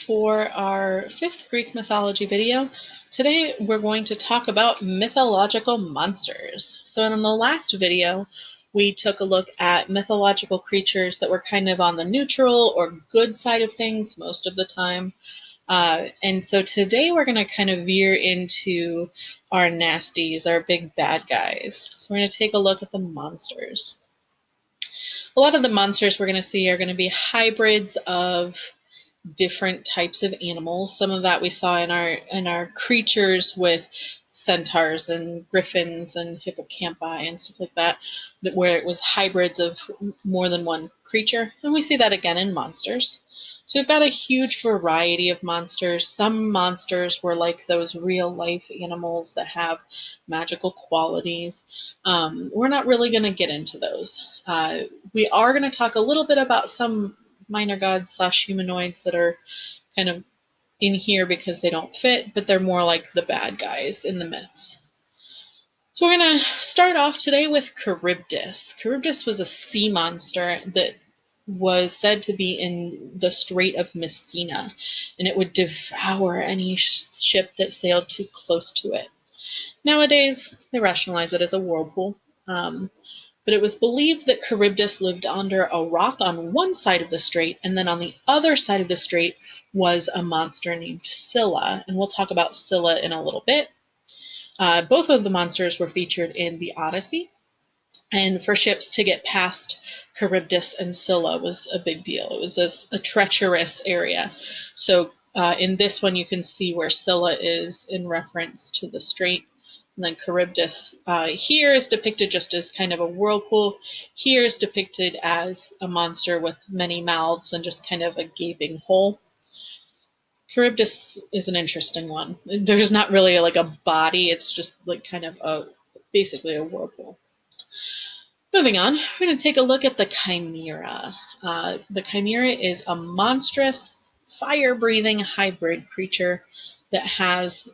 For our 5th Greek mythology video. Today we're going to talk about mythological monsters. So in the last video, we took a look at mythological creatures that were kind of on the neutral or good side of things most of the time. And so today we're going to kind of veer into our nasties, our big bad guys. So we're going to take a look at the monsters. A lot of the monsters we're going to see are going to be hybrids of different types of animals. Some of that we saw in our creatures with centaurs and griffins and hippocampi and stuff like that, where it was hybrids of more than one creature. And we see that again in monsters. So we've got a huge variety of monsters. Some monsters were like those real life animals that have magical qualities. We're not really going to get into those. We are going to talk a little bit about some minor gods / humanoids that are kind of in here because they don't fit, but they're more like the bad guys in the myths. So we're going to start off today with Charybdis. Charybdis was a sea monster that was said to be in the Strait of Messina, and it would devour any ship that sailed too close to it. Nowadays, they rationalize it as a whirlpool. But it was believed that Charybdis lived under a rock on one side of the strait, and then on the other side of the strait was a monster named Scylla, and we'll talk about Scylla in a little bit. Both of the monsters were featured in the Odyssey, and for ships to get past Charybdis and Scylla was a big deal. It was a treacherous area. So in this one, you can see where Scylla is in reference to the strait. And then Charybdis here is depicted just as kind of a whirlpool. Here is depicted as a monster with many mouths and just kind of a gaping hole. Charybdis is an interesting one. There's not really like a body. It's just like kind of basically a whirlpool. Moving on, we're going to take a look at the Chimera. The Chimera is a monstrous, fire-breathing hybrid creature that has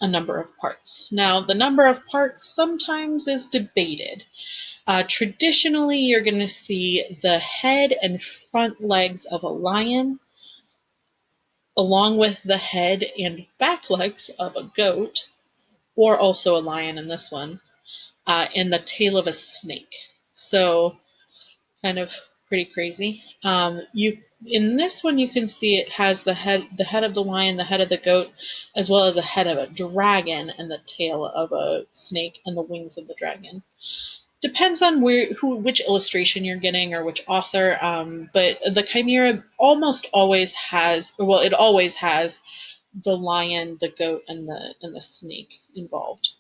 a number of parts. Now, the number of parts sometimes is debated. Traditionally, you're going to see the head and front legs of a lion, along with the head and back legs of a goat, or also a lion in this one, and the tail of a snake. So, kind of pretty crazy. In this one, you can see it has the head of the lion, the head of the goat, as well as the head of a dragon and the tail of a snake and the wings of the dragon. Depends on which illustration you're getting or which author, but the Chimera almost always has, well, it always has the lion, the goat, and the snake involved.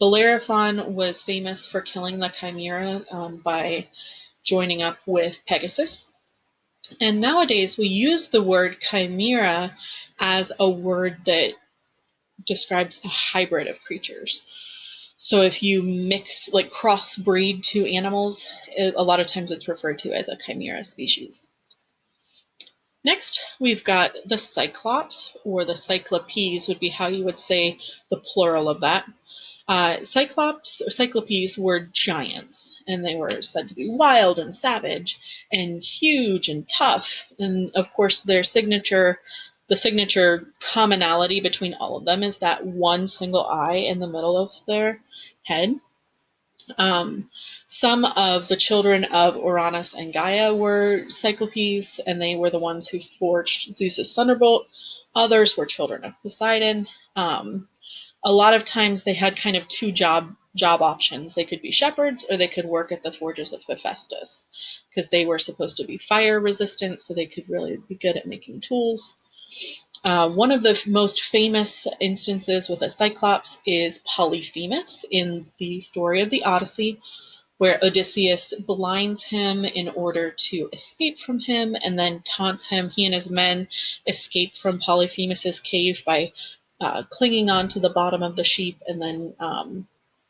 Bellerophon was famous for killing the Chimera by joining up with Pegasus. And nowadays we use the word chimera as a word that describes a hybrid of creatures. So if you mix, like crossbreed two animals, a lot of times it's referred to as a chimera species. Next, we've got the Cyclops, or the Cyclopes would be how you would say the plural of that. Cyclops or Cyclopes were giants, and they were said to be wild and savage and huge and tough. And of course, the signature commonality between all of them is that one single eye in the middle of their head. Some of the children of Uranus and Gaia were Cyclopes, and they were the ones who forged Zeus's thunderbolt. Others were children of Poseidon. A lot of times they had kind of two job options. They could be shepherds, or they could work at the forges of Hephaestus, because they were supposed to be fire resistant, so they could really be good at making tools. One of the most famous instances with a Cyclops is Polyphemus in the story of the Odyssey, where Odysseus blinds him in order to escape from him, and then taunts him. He and his men escape from Polyphemus's cave by clinging onto the bottom of the sheep, and then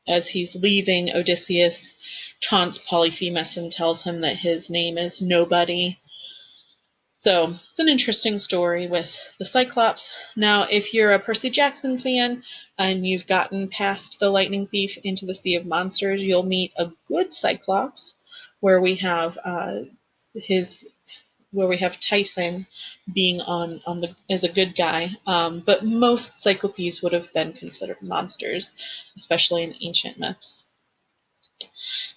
as he's leaving, Odysseus taunts Polyphemus and tells him that his name is Nobody. So it's an interesting story with the Cyclops. Now, if you're a Percy Jackson fan and you've gotten past the Lightning Thief into the Sea of Monsters, you'll meet a good Cyclops, where we have his where we have Tyson being as a good guy, but most Cyclopes would have been considered monsters, especially in ancient myths.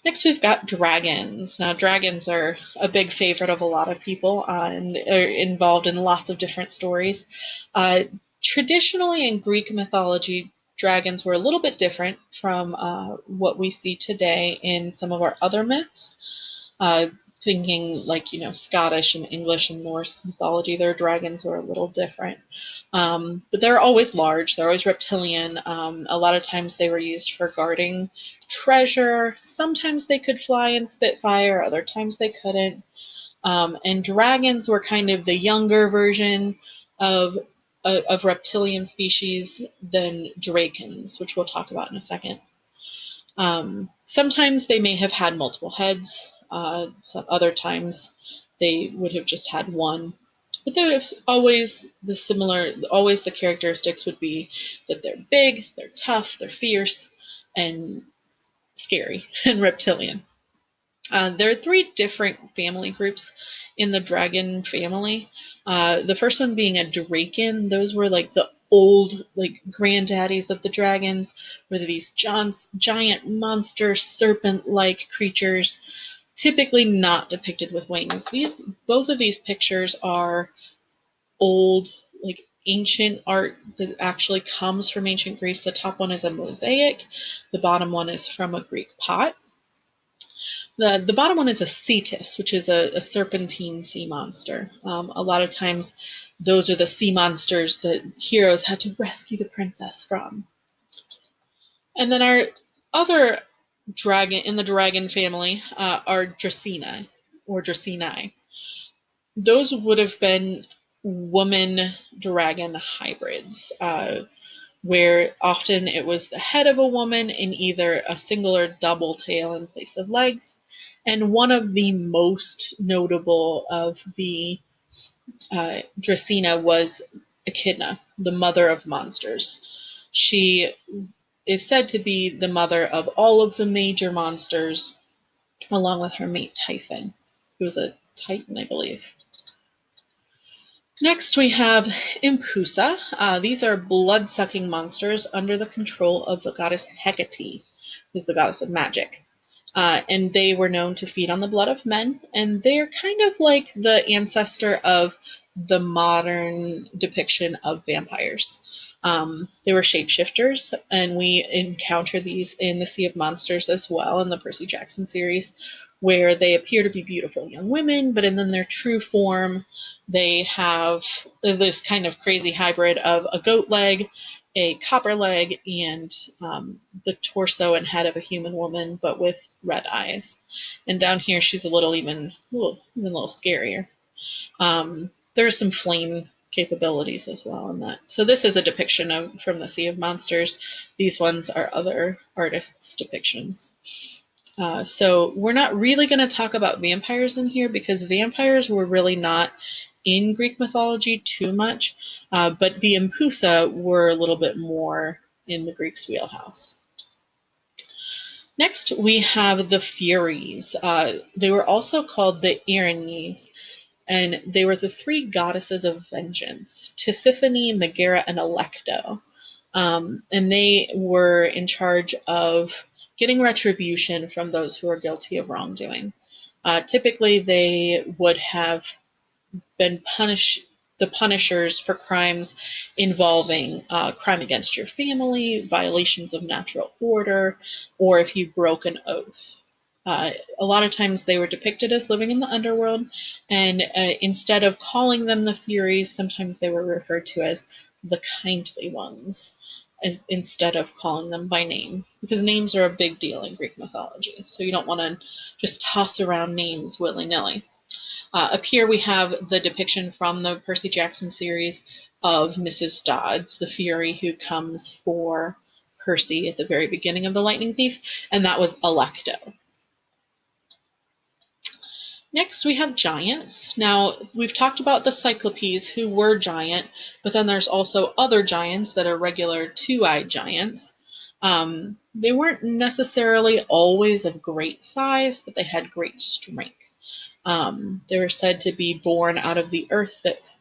Next, we've got dragons. Now, dragons are a big favorite of a lot of people and are involved in lots of different stories. Traditionally, in Greek mythology, dragons were a little bit different from what we see today in some of our other myths. Thinking like, Scottish and English and Norse mythology, their dragons were a little different. But they're always large, they're always reptilian. A lot of times they were used for guarding treasure. Sometimes they could fly and spit fire, other times they couldn't. And dragons were kind of the younger version of reptilian species than dracons, which we'll talk about in a second. Sometimes they may have had multiple heads. Some other times they would have just had one. But there's always the characteristics would be that they're big, they're tough, they're fierce, and scary, and reptilian. There are 3 different family groups in the dragon family. The first one being a Draken. Those were like the old, like, granddaddies of the dragons, were these giant monster serpent-like creatures, typically not depicted with wings. Both of these pictures are old, like, ancient art that actually comes from ancient Greece. The top one is a mosaic. The bottom one is from a Greek pot. The bottom one is a Cetus, which is a serpentine sea monster. A lot of times, those are the sea monsters that heroes had to rescue the princess from. And then our other dragon in the dragon family are Dracaena, or Dracaenae. Those would have been woman-dragon hybrids, where often it was the head of a woman in either a single or double tail in place of legs. And one of the most notable of the Dracaena was Echidna, the mother of monsters. She is said to be the mother of all of the major monsters, along with her mate Typhon, who was a titan, I believe. Next, we have Impusa. These are blood-sucking monsters under the control of the goddess Hecate, who's the goddess of magic. And they were known to feed on the blood of men, and they're kind of like the ancestor of the modern depiction of vampires. They were shapeshifters, and we encounter these in the Sea of Monsters as well in the Percy Jackson series, where they appear to be beautiful young women, but in their true form, they have this kind of crazy hybrid of a goat leg, a copper leg, and the torso and head of a human woman, but with red eyes. And down here, she's even a little scarier. There's some flame capabilities as well in that. So this is a depiction from the Sea of Monsters. These ones are other artists' depictions. So we're not really going to talk about vampires in here because vampires were really not in Greek mythology too much, but the Impusa were a little bit more in the Greeks' wheelhouse. Next, we have the Furies. They were also called the Erinyes, and they were the 3 goddesses of vengeance, Tisiphone, Megara, and Alecto. And they were in charge of getting retribution from those who are guilty of wrongdoing. Typically, they would have been the punishers for crimes involving crime against your family, violations of natural order, or if you broke an oath. A lot of times they were depicted as living in the underworld, and instead of calling them the Furies, sometimes they were referred to as the kindly ones, instead of calling them by name, because names are a big deal in Greek mythology, so you don't want to just toss around names willy-nilly. Up here we have the depiction from the Percy Jackson series of Mrs. Dodds, the Fury who comes for Percy at the very beginning of The Lightning Thief, and that was Alecto. Next, we have giants. Now, we've talked about the Cyclopes, who were giant, but then there's also other giants that are regular 2-eyed giants. They weren't necessarily always of great size, but they had great strength. They were said to be born out of the earth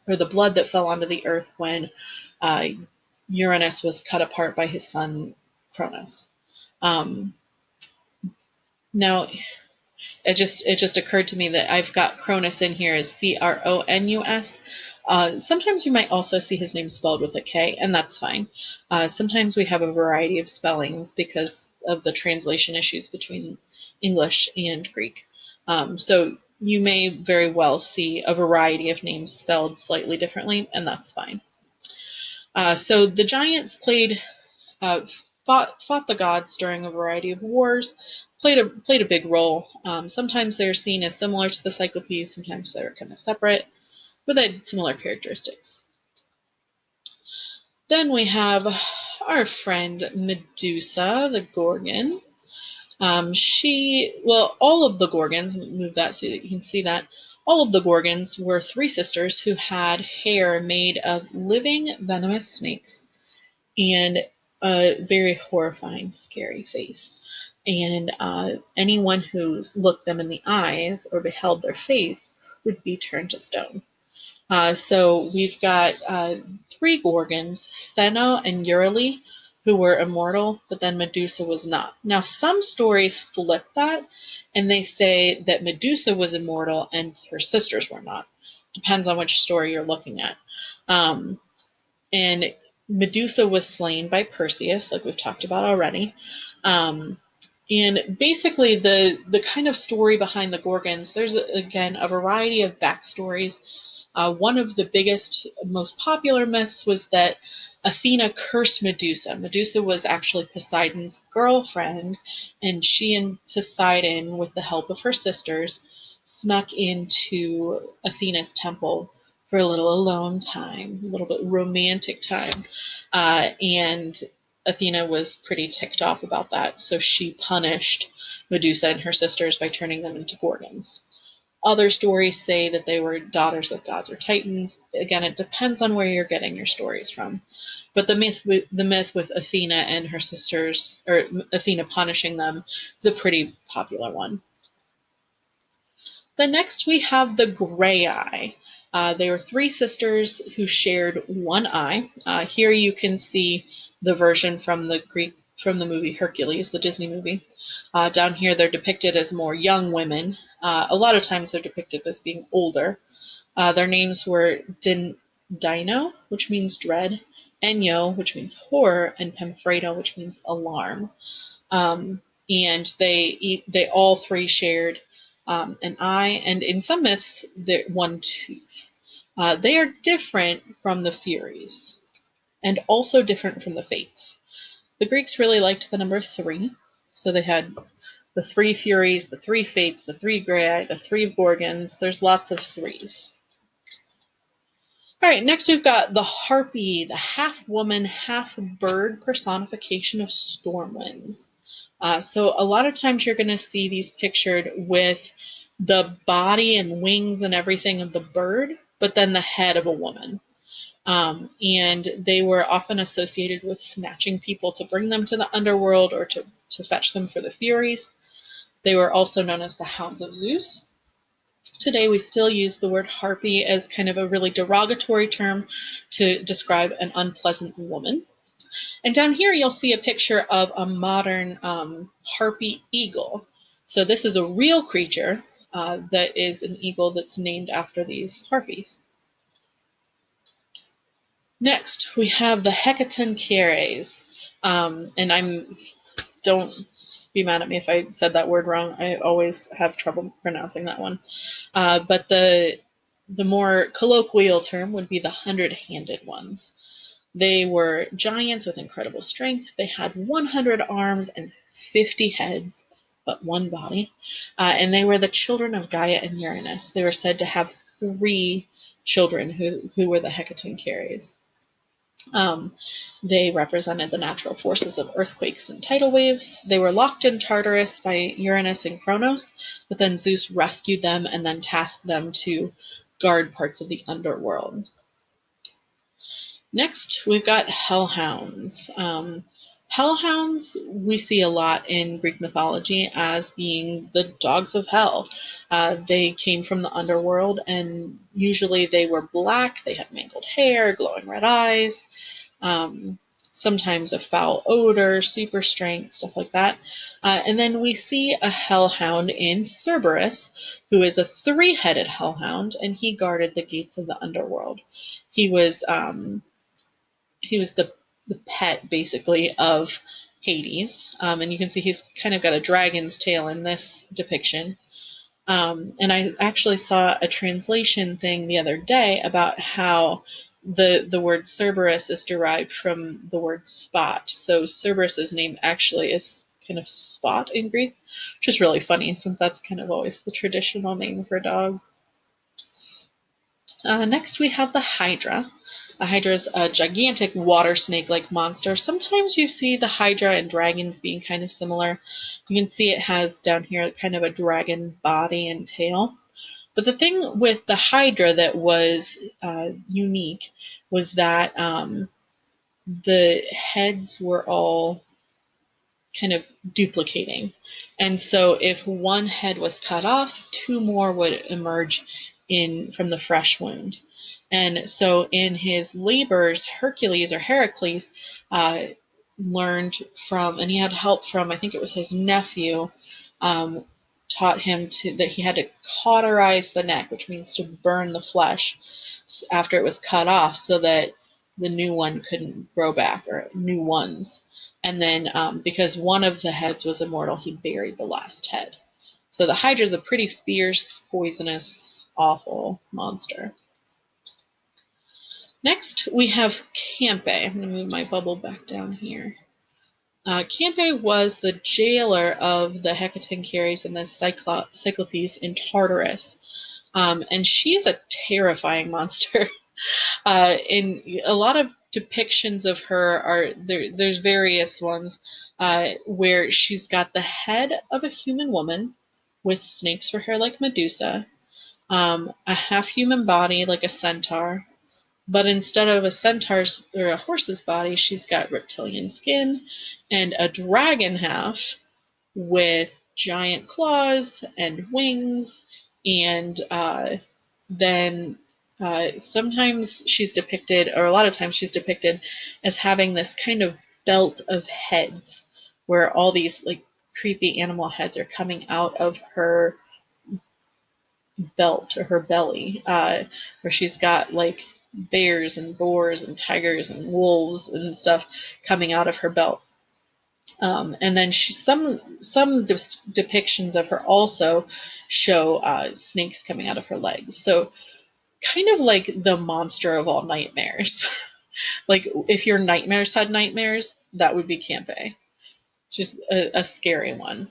or the blood that fell onto the earth when Uranus was cut apart by his son Cronus. Now, it just occurred to me that I've got Cronus in here as Cronus. Sometimes you might also see his name spelled with a K, and that's fine. Sometimes we have a variety of spellings because of the translation issues between English and Greek. So you may very well see a variety of names spelled slightly differently, and that's fine. So the giants fought the gods during a variety of wars, played a big role. Sometimes they're seen as similar to the Cyclopes, sometimes they're kind of separate, but they had similar characteristics. Then we have our friend Medusa, the Gorgon. All of the Gorgons, move that so that you can see that, all of the Gorgons were three sisters who had hair made of living venomous snakes and a very horrifying, scary face. And anyone who's looked them in the eyes or beheld their face would be turned to stone. So we've got three Gorgons, Stheno and Euryale, who were immortal, but then Medusa was not. Now, some stories flip that, and they say that Medusa was immortal and her sisters were not. Depends on which story you're looking at. And Medusa was slain by Perseus, like we've talked about already. And basically, the kind of story behind the Gorgons, there's, again, a variety of backstories. One of the biggest, most popular myths was that Athena cursed Medusa. Medusa was actually Poseidon's girlfriend, and she and Poseidon, with the help of her sisters, snuck into Athena's temple for a little alone time, a little bit romantic time. And Athena was pretty ticked off about that, so she punished Medusa and her sisters by turning them into Gorgons. Other stories say that they were daughters of gods or titans. Again, it depends on where you're getting your stories from. But the myth with Athena and her sisters, or Athena punishing them, is a pretty popular one. Then next we have the Grei. They were three sisters who shared one eye. Here you can see the version from the movie Hercules, the Disney movie. Down here they're depicted as more young women. A lot of times they're depicted as being older. Their names were Dino, which means dread, Enyo, which means horror, and Pemphredo, which means alarm. And they all three shared an eye, and in some myths, one tooth. They are different from the Furies, and also different from the Fates. The Greeks really liked the number 3, so they had the 3 Furies, the 3 Fates, the 3 Grei, the 3 Gorgons. There's lots of 3s. All right, next we've got the Harpy, the half-woman, half-bird personification of storm winds. So a lot of times you're going to see these pictured with the body and wings and everything of the bird, but then the head of a woman. And they were often associated with snatching people to bring them to the underworld or to fetch them for the Furies. They were also known as the Hounds of Zeus. Today we still use the word harpy as kind of a really derogatory term to describe an unpleasant woman. And down here you'll see a picture of a modern harpy eagle. So this is a real creature that is an eagle that's named after these harpies. Next, we have the Hecatoncheires. Don't be mad at me if I said that word wrong. I always have trouble pronouncing that one. But the more colloquial term would be the 100-handed ones. They were giants with incredible strength. They had 100 arms and 50 heads, but one body. And they were the children of Gaia and Uranus. They were said to have 3 children who were the Hecatoncheires. They represented the natural forces of earthquakes and tidal waves. They were locked in Tartarus by Uranus and Kronos, but then Zeus rescued them and then tasked them to guard parts of the underworld. Next, we've got Hellhounds. Hellhounds we see a lot in Greek mythology as being the dogs of hell. They came from the underworld, and usually they were black, they had mangled hair, glowing red eyes, um, sometimes a foul odor, super strength, stuff like that. And then we see a hellhound in Cerberus, who is a three-headed hellhound, and he guarded the gates of the underworld. He was the pet basically of Hades, and you can see he's kind of got a dragon's tail in this depiction. And I actually saw a translation thing the other day about how the word Cerberus is derived from the word spot. So Cerberus's name actually is kind of spot in Greek, which is really funny since that's kind of always the traditional name for dogs. Next, we have the Hydra. The Hydra is a gigantic water snake-like monster. Sometimes you see the Hydra and dragons being kind of similar. You can see it has down here kind of a dragon body and tail. But the thing with the Hydra that was unique was that the heads were all kind of duplicating. And so if one head was cut off, two more would emerge from the fresh wound. And so in his labors, Hercules or Heracles learned from, and he had help from, I think it was his nephew, taught him that he had to cauterize the neck, which means to burn the flesh after it was cut off so that the new one couldn't grow back, or new ones. And then because one of the heads was immortal, he buried the last head. So the Hydra is a pretty fierce, poisonous, awful monster. Next, we have Campe. I'm going to move my bubble back down here. Campe was the jailer of the Hecatoncheires and the Cyclopes in Tartarus. And she's a terrifying monster. In a lot of depictions of her there's various ones where she's got the head of a human woman with snakes for hair like Medusa, a half human body like a centaur, but instead of a centaur's or a horse's body, she's got reptilian skin, and a dragon half with giant claws and wings, and then sometimes she's depicted, or a lot of times she's depicted as having this kind of belt of heads where all these like creepy animal heads are coming out of her belt or her belly, where she's got like bears and boars and tigers and wolves and stuff coming out of her belt. And then some depictions of her also show snakes coming out of her legs. So kind of like the monster of all nightmares. Like if your nightmares had nightmares, that would be Campe. Just a scary one.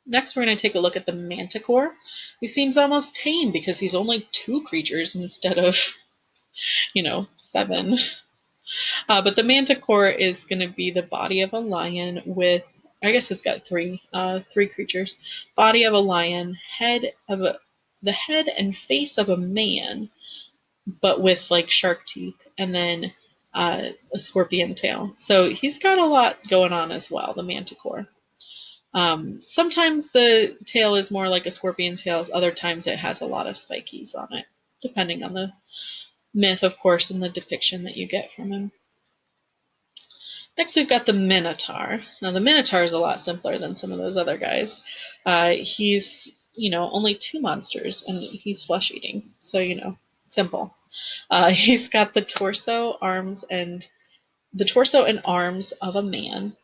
Next, we're going to take a look at the Manticore. He seems almost tame because he's only 2 creatures instead of, 7. But the Manticore is going to be the body of a lion with, I guess it's got three creatures. Body of a lion, the head and face of a man, but with like shark teeth, and then a scorpion tail. So he's got a lot going on as well, the Manticore. Sometimes the tail is more like a scorpion tail, other times it has a lot of spikies on it, depending on the myth, of course, and the depiction that you get from him. Next, we've got the Minotaur. Now, the Minotaur is a lot simpler than some of those other guys. He's, only 2 monsters, and he's flesh-eating, so, simple. He's got the torso and arms of a man,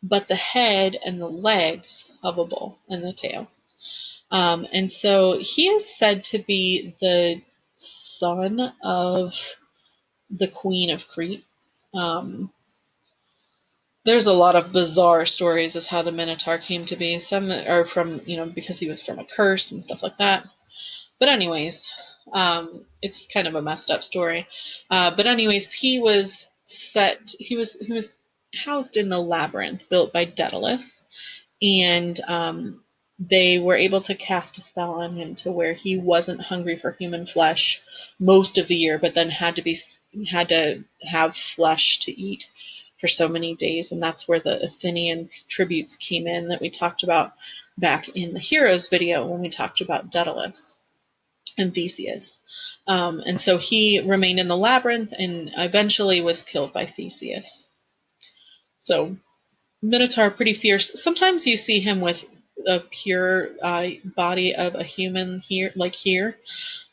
but the head and the legs of a bull and the tail. And so he is said to be the son of the Queen of Crete. There's a lot of bizarre stories as how the Minotaur came to be. Some are from, because he was from a curse and stuff like that. But anyways, it's kind of a messed up story. But anyways, he was housed in the labyrinth built by Daedalus, and they were able to cast a spell on him to where he wasn't hungry for human flesh most of the year, but then had to have flesh to eat for so many days, and that's where the Athenian tributes came in that we talked about back in the Heroes video when we talked about Daedalus and Theseus. And so he remained in the labyrinth and eventually was killed by Theseus. So Minotaur, pretty fierce. Sometimes you see him with a pure body of a human here, like here.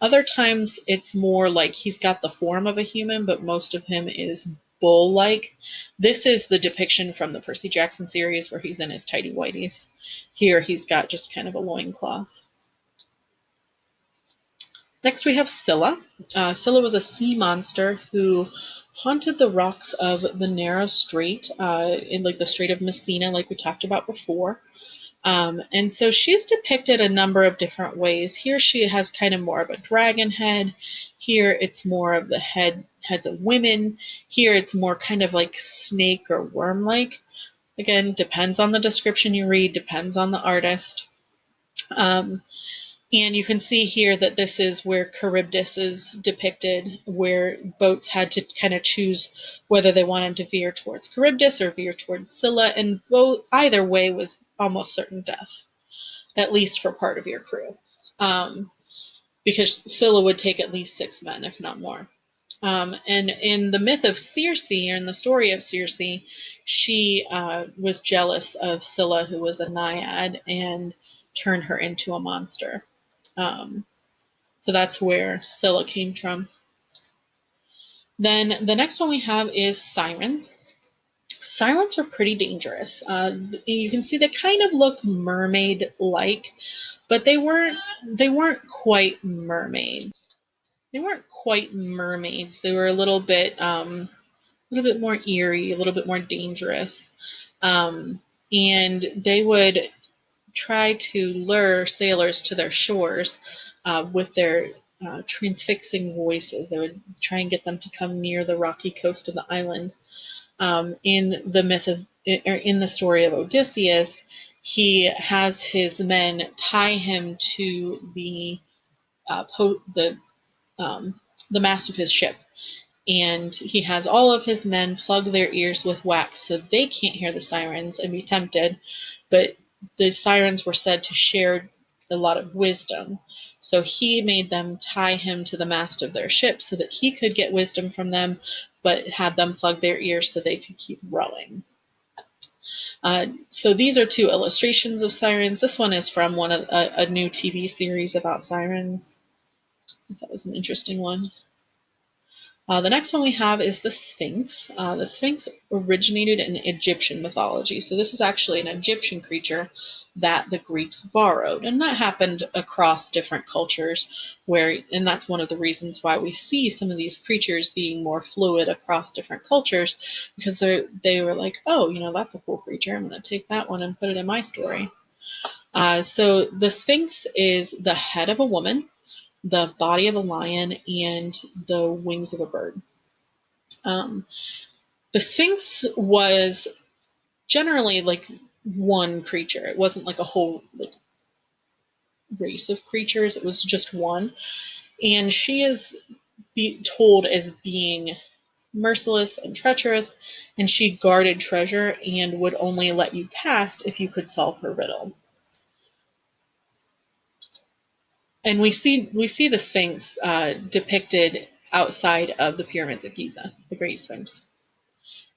Other times it's more like he's got the form of a human, but most of him is bull-like. This is the depiction from the Percy Jackson series where he's in his tidy whities. Here he's got just kind of a loincloth. Next we have Scylla. Scylla was a sea monster who haunted the rocks of the narrow strait, in like the Strait of Messina, like we talked about before. And so she's depicted a number of different ways. Here she has kind of more of a dragon head. Here it's more of the heads of women. Here it's more kind of like snake or worm-like. Again, depends on the description you read, depends on the artist. And you can see here that this is where Charybdis is depicted, where boats had to kind of choose whether they wanted to veer towards Charybdis or veer towards Scylla, and either way was almost certain death, at least for part of your crew, because Scylla would take at least 6 men, if not more. And in the myth of Circe, or in the story of Circe, she was jealous of Scylla, who was a naiad, and turned her into a monster. So that's where Scylla came from. Then the next one we have is sirens. Sirens are pretty dangerous. You can see they kind of look mermaid-like, but they weren't quite mermaids. They weren't quite mermaids. They were a little bit more eerie, a little bit more dangerous, and they would try to lure sailors to their shores with their transfixing voices. They would try and get them to come near the rocky coast of the island. In the story of Odysseus, he has his men tie him to the mast of his ship, and he has all of his men plug their ears with wax so they can't hear the sirens and be tempted. But the sirens were said to share a lot of wisdom. So he made them tie him to the mast of their ship so that he could get wisdom from them, but had them plug their ears so they could keep rowing. So these are 2 illustrations of sirens. This one is from a new TV series about sirens. That was an interesting one. The next one we have is the Sphinx. The Sphinx originated in Egyptian mythology. So this is actually an Egyptian creature that the Greeks borrowed. And that happened across different cultures, and that's one of the reasons why we see some of these creatures being more fluid across different cultures, because they were like, oh, that's a cool creature. I'm going to take that one and put it in my story. So the Sphinx is the head of a woman, the body of a lion, and the wings of a bird. The Sphinx was generally like one creature. It wasn't like a whole race of creatures. It was just one. And she is told as being merciless and treacherous, and she guarded treasure and would only let you pass if you could solve her riddle. And we see the Sphinx depicted outside of the pyramids of Giza, the Great Sphinx.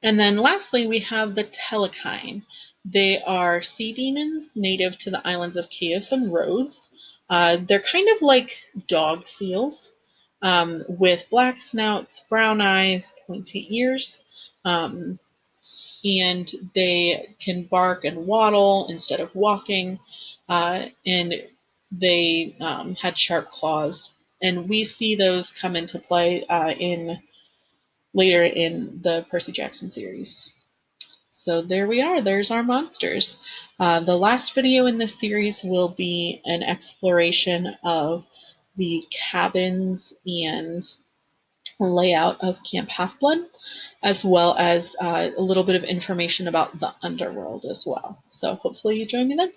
And then lastly, we have the Telekine. They are sea demons native to the islands of Chios and Rhodes. They're kind of like dog seals, with black snouts, brown eyes, pointy ears, and they can bark and waddle instead of walking, and they had sharp claws. And we see those come into play later in the Percy Jackson series. So there we are. There's our monsters. The last video in this series will be an exploration of the cabins and layout of Camp Half-Blood, as well as a little bit of information about the underworld as well. So hopefully you join me then.